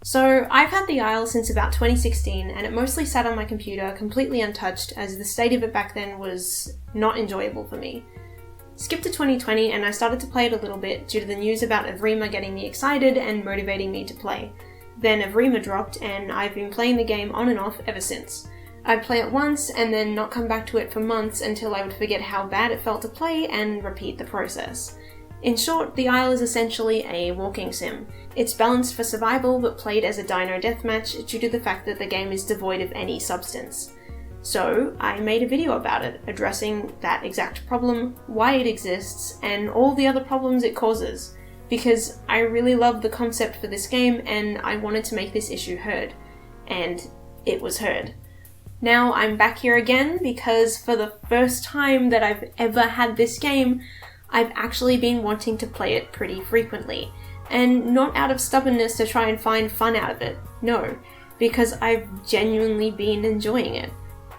So I've had the Isle since about 2016 and it mostly sat on my computer completely untouched as the state of it back then was not enjoyable for me. Skip to 2020 and I started to play it a little bit due to the news about Evrima getting me excited and motivating me to play. Then Evrima dropped and I've been playing the game on and off ever since. I'd play it once and then not come back to it for months until I would forget how bad it felt to play and repeat the process. In short, the Isle is essentially a walking sim. It's balanced for survival but played as a dino deathmatch due to the fact that the game is devoid of any substance. So I made a video about it, addressing that exact problem, why it exists, and all the other problems it causes. Because I really love the concept for this game and I wanted to make this issue heard. And it was heard. Now I'm back here again because for the first time that I've ever had this game, I've actually been wanting to play it pretty frequently. And not out of stubbornness to try and find fun out of it, no, because I've genuinely been enjoying it.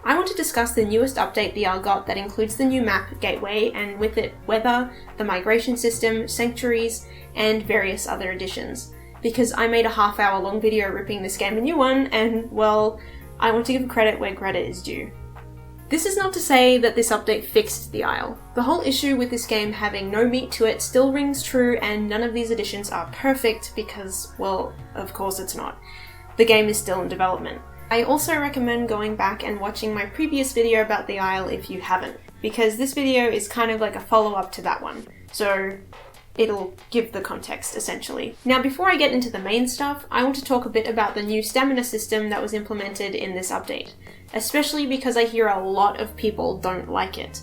I want to discuss the newest update the Isle got that includes the new map, Gateway, and with it, weather, the migration system, Sanctuaries, and various other additions. Because I made a half-hour long video ripping this game a new one, and well, I want to give credit where credit is due. This is not to say that this update fixed the Isle. The whole issue with this game having no meat to it still rings true and none of these additions are perfect because, well, of course it's not. The game is still in development. I also recommend going back and watching my previous video about the Isle if you haven't, because this video is kind of like a follow-up to that one, so it'll give the context essentially. Now before I get into the main stuff, I want to talk a bit about the new stamina system that was implemented in this update, especially because I hear a lot of people don't like it.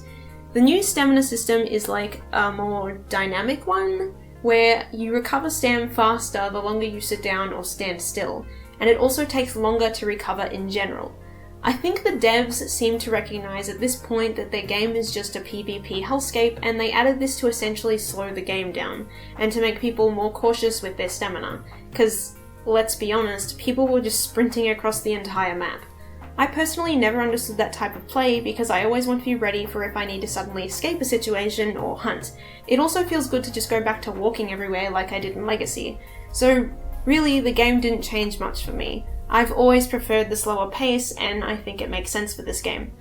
The new stamina system is like a more dynamic one, where you recover stam faster the longer you sit down or stand still, and it also takes longer to recover in general. I think the devs seem to recognise at this point that their game is just a PvP hellscape and they added this to essentially slow the game down and to make people more cautious with their stamina, because let's be honest, people were just sprinting across the entire map. I personally never understood that type of play because I always want to be ready for if I need to suddenly escape a situation or hunt. It also feels good to just go back to walking everywhere like I did in Legacy. So really, the game didn't change much for me. I've always preferred the slower pace and I think it makes sense for this game.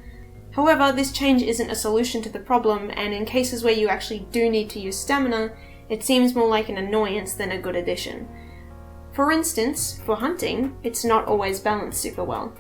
However, this change isn't a solution to the problem, and in cases where you actually do need to use stamina, it seems more like an annoyance than a good addition. For instance, for hunting, it's not always balanced super well.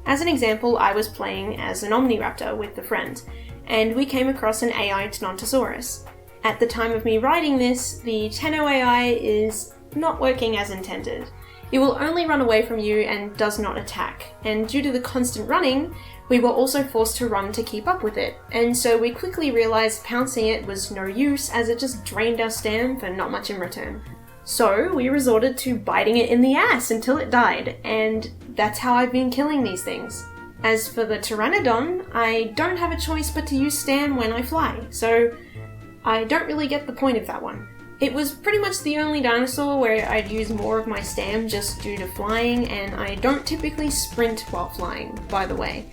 As an example, I was playing as an Omniraptor with a friend, and we came across an AI Tenontosaurus. At the time of me writing this, the Tenno AI is not working as intended. It will only run away from you and does not attack, and due to the constant running, we were also forced to run to keep up with it, and so we quickly realised pouncing it was no use as it just drained our stam for not much in return. So we resorted to biting it in the ass until it died, and that's how I've been killing these things. As for the Pteranodon, I don't have a choice but to use stam when I fly, so I don't really get the point of that one. It was pretty much the only dinosaur where I'd use more of my stam just due to flying, and I don't typically sprint while flying, by the way.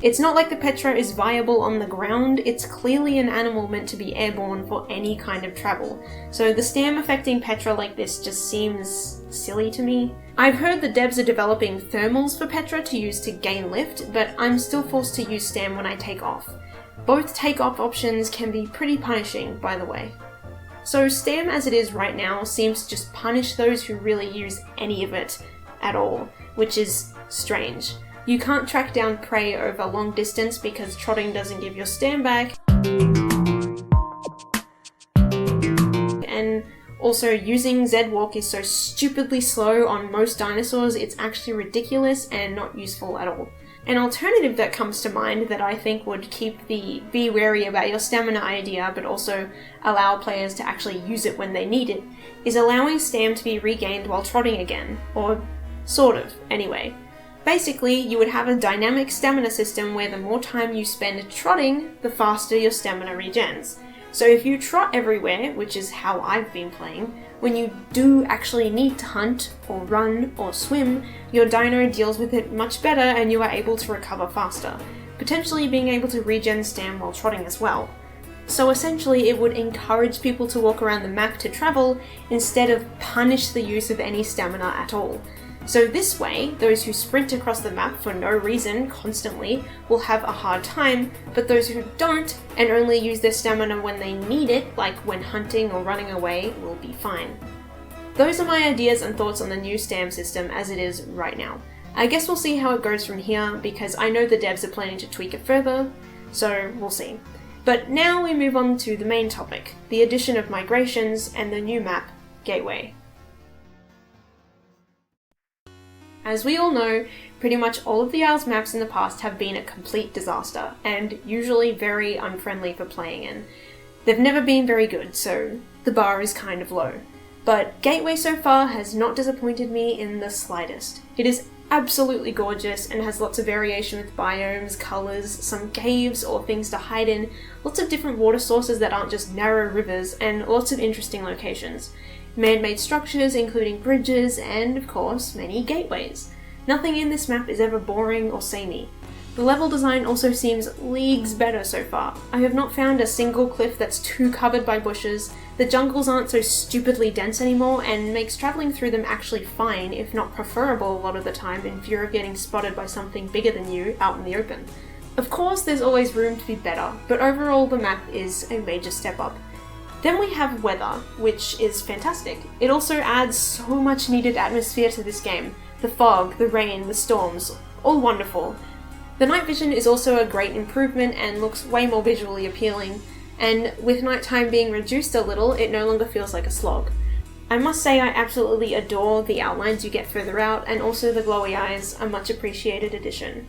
It's not like the Petra is viable on the ground, it's clearly an animal meant to be airborne for any kind of travel, so the stam affecting Petra like this just seems silly to me. I've heard the devs are developing thermals for Petra to use to gain lift, but I'm still forced to use stam when I take off. Both take-off options can be pretty punishing, by the way. So stam as it is right now seems to just punish those who really use any of it at all, which is strange. You can't track down prey over long distance because trotting doesn't give your stam back. And also using Z-Walk is so stupidly slow on most dinosaurs, it's actually ridiculous and not useful at all. An alternative that comes to mind that I think would keep the be wary about your stamina idea but also allow players to actually use it when they need it is allowing stam to be regained while trotting again, or sort of, anyway. Basically, you would have a dynamic stamina system where the more time you spend trotting, the faster your stamina regens. So if you trot everywhere, which is how I've been playing, when you do actually need to hunt, or run, or swim, your dino deals with it much better and you are able to recover faster, potentially being able to regen stam while trotting as well. So essentially it would encourage people to walk around the map to travel instead of punish the use of any stamina at all. So this way, those who sprint across the map for no reason constantly will have a hard time, but those who don't and only use their stamina when they need it, like when hunting or running away, will be fine. Those are my ideas and thoughts on the new stam system as it is right now. I guess we'll see how it goes from here, because I know the devs are planning to tweak it further, so we'll see. But now we move on to the main topic, the addition of migrations and the new map, Gateway. As we all know, pretty much all of the Isle's maps in the past have been a complete disaster, and usually very unfriendly for playing in. They've never been very good, so the bar is kind of low. But Gateway so far has not disappointed me in the slightest. It is absolutely gorgeous and has lots of variation with biomes, colours, some caves or things to hide in, lots of different water sources that aren't just narrow rivers, and lots of interesting locations. Man-made structures, including bridges, and of course, many gateways. Nothing in this map is ever boring or samey. The level design also seems leagues better so far. I have not found a single cliff that's too covered by bushes, the jungles aren't so stupidly dense anymore, and makes travelling through them actually fine, if not preferable a lot of the time, in fear of getting spotted by something bigger than you out in the open. Of course, there's always room to be better, but overall the map is a major step up. Then we have weather, which is fantastic. It also adds so much needed atmosphere to this game. The fog, the rain, the storms, all wonderful. The night vision is also a great improvement and looks way more visually appealing, and with nighttime being reduced a little, it no longer feels like a slog. I must say I absolutely adore the outlines you get further out, and also the glowy eyes, a much appreciated addition.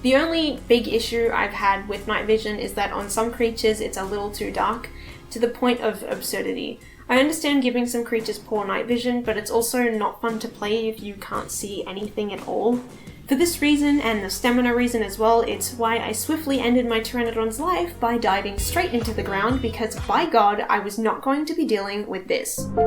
The only big issue I've had with night vision is that on some creatures it's a little too dark, to the point of absurdity. I understand giving some creatures poor night vision, but it's also not fun to play if you can't see anything at all. For this reason, and the stamina reason as well, it's why I swiftly ended my Pteranodon's life by diving straight into the ground, because by God, I was not going to be dealing with this. What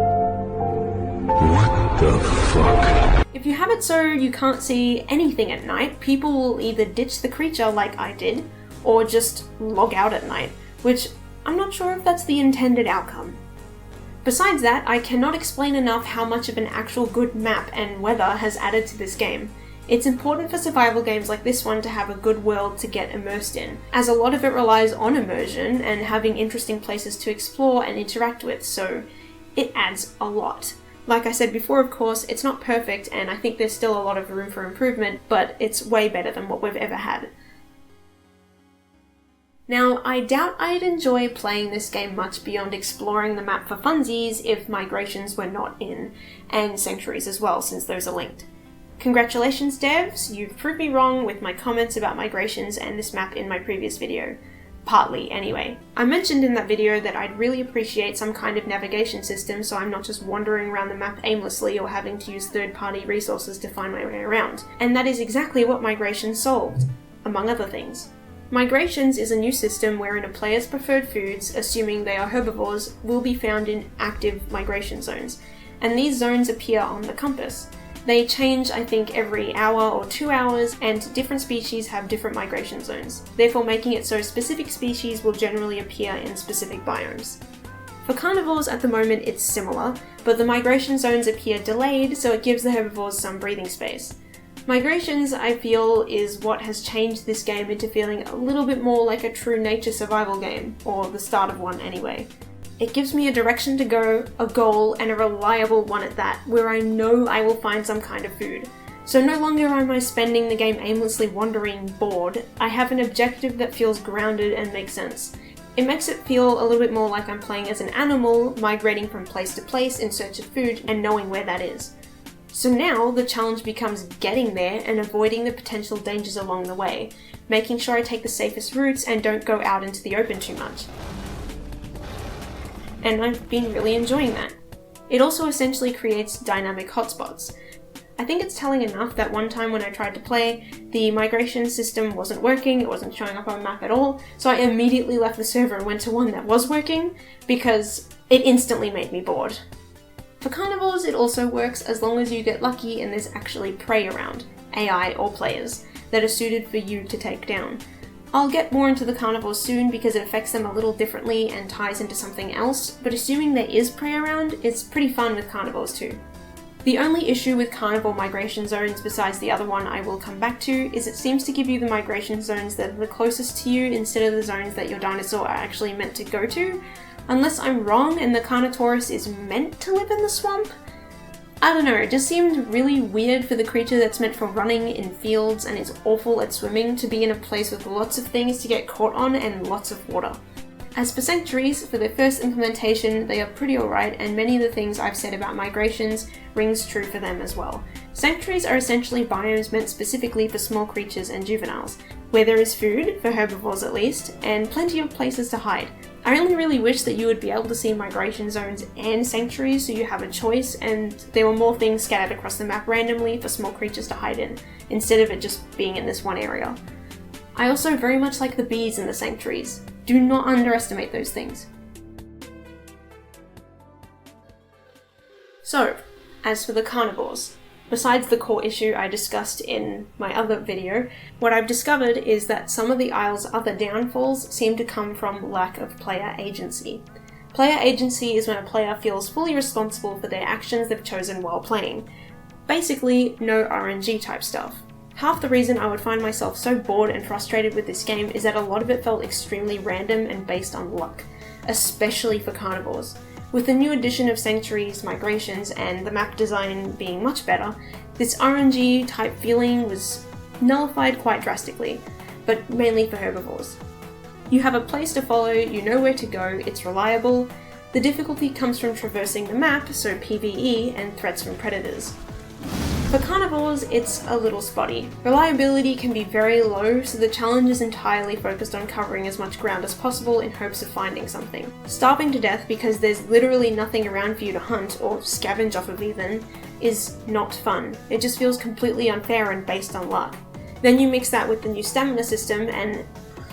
the fuck? If you have it so you can't see anything at night, people will either ditch the creature like I did, or just log out at night, which I'm not sure if that's the intended outcome. Besides that, I cannot explain enough how much of an actual good map and weather has added to this game. It's important for survival games like this one to have a good world to get immersed in, as a lot of it relies on immersion and having interesting places to explore and interact with, so it adds a lot. Like I said before, of course, it's not perfect and I think there's still a lot of room for improvement, but it's way better than what we've ever had. Now, I doubt I'd enjoy playing this game much beyond exploring the map for funsies if migrations were not in, and Sanctuaries as well, since those are linked. Congratulations devs, you've proved me wrong with my comments about migrations and this map in my previous video. Partly, anyway. I mentioned in that video that I'd really appreciate some kind of navigation system so I'm not just wandering around the map aimlessly or having to use third-party resources to find my way around. And that is exactly what migrations solved, among other things. Migrations is a new system wherein a player's preferred foods, assuming they are herbivores, will be found in active migration zones, and these zones appear on the compass. They change, I think, every hour or 2 hours, and different species have different migration zones, therefore making it so specific species will generally appear in specific biomes. For carnivores at the moment it's similar, but the migration zones appear delayed, so it gives the herbivores some breathing space. Migrations, I feel, is what has changed this game into feeling a little bit more like a true nature survival game, or the start of one anyway. It gives me a direction to go, a goal, and a reliable one at that, where I know I will find some kind of food. So no longer am I spending the game aimlessly wandering bored, I have an objective that feels grounded and makes sense. It makes it feel a little bit more like I'm playing as an animal, migrating from place to place in search of food and knowing where that is. So now the challenge becomes getting there and avoiding the potential dangers along the way, making sure I take the safest routes and don't go out into the open too much. And I've been really enjoying that. It also essentially creates dynamic hotspots. I think it's telling enough that one time when I tried to play, the migration system wasn't working, it wasn't showing up on the map at all, so I immediately left the server and went to one that was working, because it instantly made me bored. For carnivores, it also works as long as you get lucky and there's actually prey around, AI or players, that are suited for you to take down. I'll get more into the carnivores soon because it affects them a little differently and ties into something else, but assuming there is prey around, it's pretty fun with carnivores too. The only issue with carnivore migration zones, besides the other one I will come back to, is it seems to give you the migration zones that are the closest to you instead of the zones that your dinosaur are actually meant to go to. Unless I'm wrong and the Carnotaurus is meant to live in the swamp? I don't know, it just seems really weird for the creature that's meant for running in fields and is awful at swimming to be in a place with lots of things to get caught on and lots of water. As for Sanctuaries, for their first implementation, they are pretty alright, and many of the things I've said about migrations rings true for them as well. Sanctuaries are essentially biomes meant specifically for small creatures and juveniles, where there is food, for herbivores at least, and plenty of places to hide. I only really wish that you would be able to see migration zones and sanctuaries so you have a choice and there were more things scattered across the map randomly for small creatures to hide in, instead of it just being in this one area. I also very much like the bees in the sanctuaries. Do not underestimate those things. So, as for the carnivores, besides the core issue I discussed in my other video, what I've discovered is that some of the Isle's other downfalls seem to come from lack of player agency. Player agency is when a player feels fully responsible for their actions they've chosen while playing. Basically, no RNG type stuff. Half the reason I would find myself so bored and frustrated with this game is that a lot of it felt extremely random and based on luck, especially for carnivores. With the new addition of sanctuaries, migrations, and the map design being much better, this RNG type feeling was nullified quite drastically, but mainly for herbivores. You have a place to follow, you know where to go, it's reliable. The difficulty comes from traversing the map, so PvE, and threats from predators. For carnivores, it's a little spotty. Reliability can be very low, so the challenge is entirely focused on covering as much ground as possible in hopes of finding something. Starving to death because there's literally nothing around for you to hunt, or scavenge off of even, is not fun. It just feels completely unfair and based on luck. Then you mix that with the new stamina system and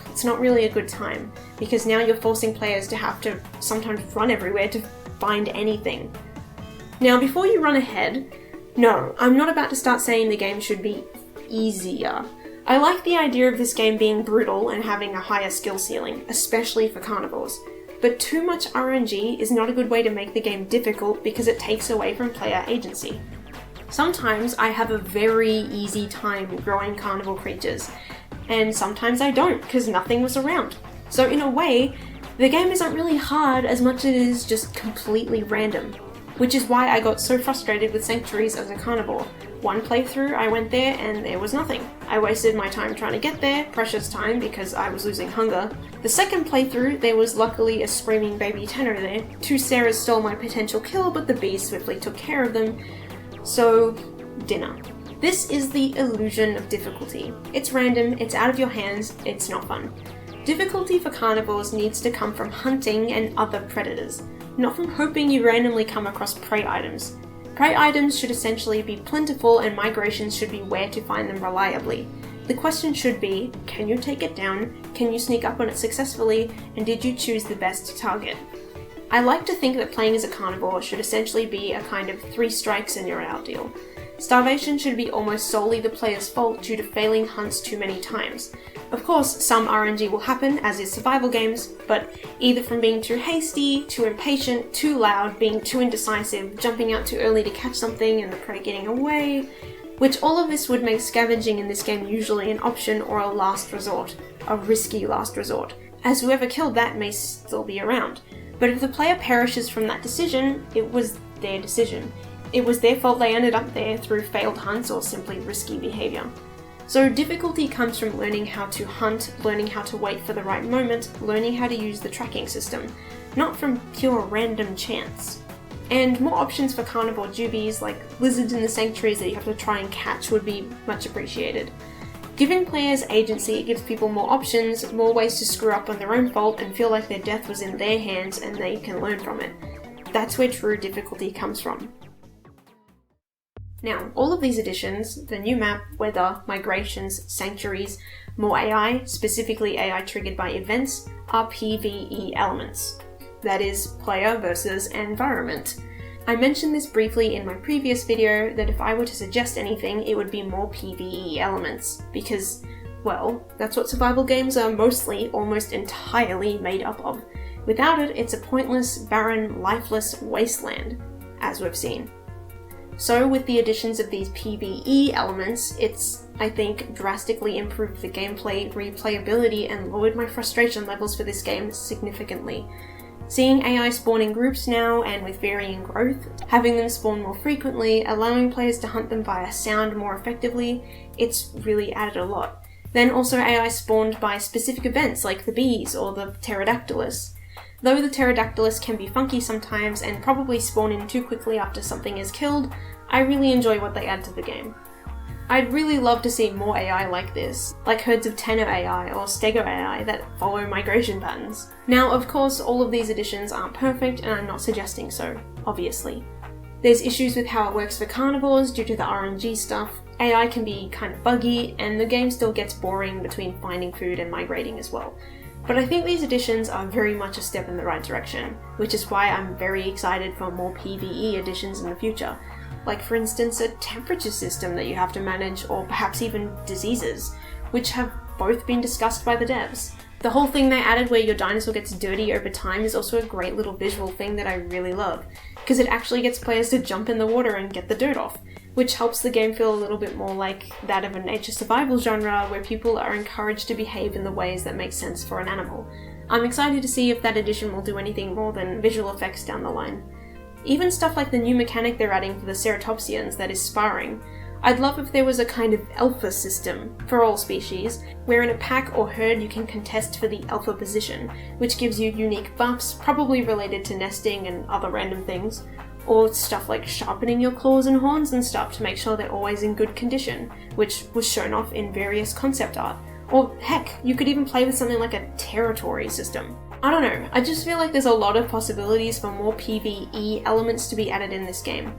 it's not really a good time, because now you're forcing players to have to sometimes run everywhere to find anything. Now before you run ahead, no, I'm not about to start saying the game should be easier. I like the idea of this game being brutal and having a higher skill ceiling, especially for carnivores. But too much RNG is not a good way to make the game difficult because it takes away from player agency. Sometimes I have a very easy time growing carnivore creatures, and sometimes I don't because nothing was around. So in a way, the game isn't really hard as much as it is just completely random. Which is why I got so frustrated with Sanctuaries as a carnivore. One playthrough I went there and there was nothing. I wasted my time trying to get there, precious time because I was losing hunger. The second playthrough there was luckily a screaming baby tenor there. 2 Sarahs stole my potential kill but the bees swiftly took care of them. So, dinner. This is the illusion of difficulty. It's random, it's out of your hands, it's not fun. Difficulty for carnivores needs to come from hunting and other predators, not from hoping you randomly come across prey items. Prey items should essentially be plentiful and migrations should be where to find them reliably. The question should be, can you take it down, can you sneak up on it successfully, and did you choose the best target? I like to think that playing as a carnivore should essentially be a kind of 3 strikes and you're out deal. Starvation should be almost solely the player's fault due to failing hunts too many times. Of course, some RNG will happen, as is survival games, but either from being too hasty, too impatient, too loud, being too indecisive, jumping out too early to catch something and the prey getting away, which all of this would make scavenging in this game usually an option or a last resort, a risky last resort, as whoever killed that may still be around. But if the player perishes from that decision, it was their decision. It was their fault they ended up there through failed hunts or simply risky behaviour. So difficulty comes from learning how to hunt, learning how to wait for the right moment, learning how to use the tracking system, not from pure random chance. And more options for carnivore juvies like lizards in the sanctuaries that you have to try and catch would be much appreciated. Giving players agency gives people more options, more ways to screw up on their own fault and feel like their death was in their hands and they can learn from it. That's where true difficulty comes from. Now, all of these additions, the new map, weather, migrations, sanctuaries, more AI, specifically AI triggered by events, are PvE elements. That is, player versus environment. I mentioned this briefly in my previous video that if I were to suggest anything, it would be more PvE elements, because, well, that's what survival games are mostly, almost entirely made up of. Without it, it's a pointless, barren, lifeless wasteland, as we've seen. So with the additions of these PvE elements, it's, I think, drastically improved the gameplay, replayability, and lowered my frustration levels for this game significantly. Seeing AI spawn in groups now, and with varying growth, having them spawn more frequently, allowing players to hunt them via sound more effectively, it's really added a lot. Then also AI spawned by specific events like the bees or the pterodactylus. Though the pterodactylus can be funky sometimes and probably spawn in too quickly after something is killed, I really enjoy what they add to the game. I'd really love to see more AI like this, like herds of tenor AI or stego AI that follow migration patterns. Now, of course, all of these additions aren't perfect, and I'm not suggesting so, obviously. There's issues with how it works for carnivores due to the RNG stuff, AI can be kind of buggy, and the game still gets boring between finding food and migrating as well. But I think these additions are very much a step in the right direction, which is why I'm very excited for more PvE additions in the future. Like for instance a temperature system that you have to manage, or perhaps even diseases, which have both been discussed by the devs. The whole thing they added where your dinosaur gets dirty over time is also a great little visual thing that I really love, because it actually gets players to jump in the water and get the dirt off, which helps the game feel a little bit more like that of a nature survival genre where people are encouraged to behave in the ways that make sense for an animal. I'm excited to see if that addition will do anything more than visual effects down the line. Even stuff like the new mechanic they're adding for the ceratopsians that is sparring. I'd love if there was a kind of alpha system for all species, where in a pack or herd you can contest for the alpha position, which gives you unique buffs, probably related to nesting and other random things, or stuff like sharpening your claws and horns and stuff to make sure they're always in good condition, which was shown off in various concept art. Or heck, you could even play with something like a territory system. I don't know, I just feel like there's a lot of possibilities for more PvE elements to be added in this game.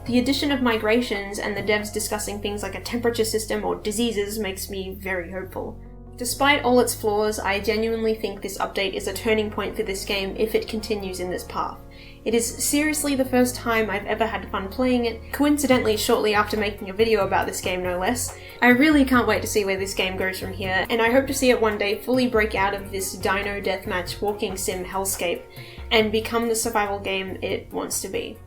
The addition of migrations and the devs discussing things like a temperature system or diseases makes me very hopeful. Despite all its flaws, I genuinely think this update is a turning point for this game if it continues in this path. It is seriously the first time I've ever had fun playing it, coincidentally shortly after making a video about this game no less. I really can't wait to see where this game goes from here, and I hope to see it one day fully break out of this dino deathmatch walking sim hellscape and become the survival game it wants to be.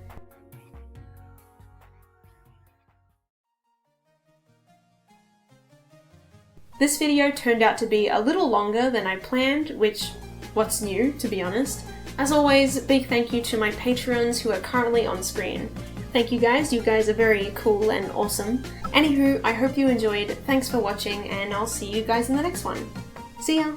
This video turned out to be a little longer than I planned, which, what's new, to be honest. As always, big thank you to my Patreons who are currently on screen. Thank you guys are very cool and awesome. Anywho, I hope you enjoyed, thanks for watching, and I'll see you guys in the next one. See ya!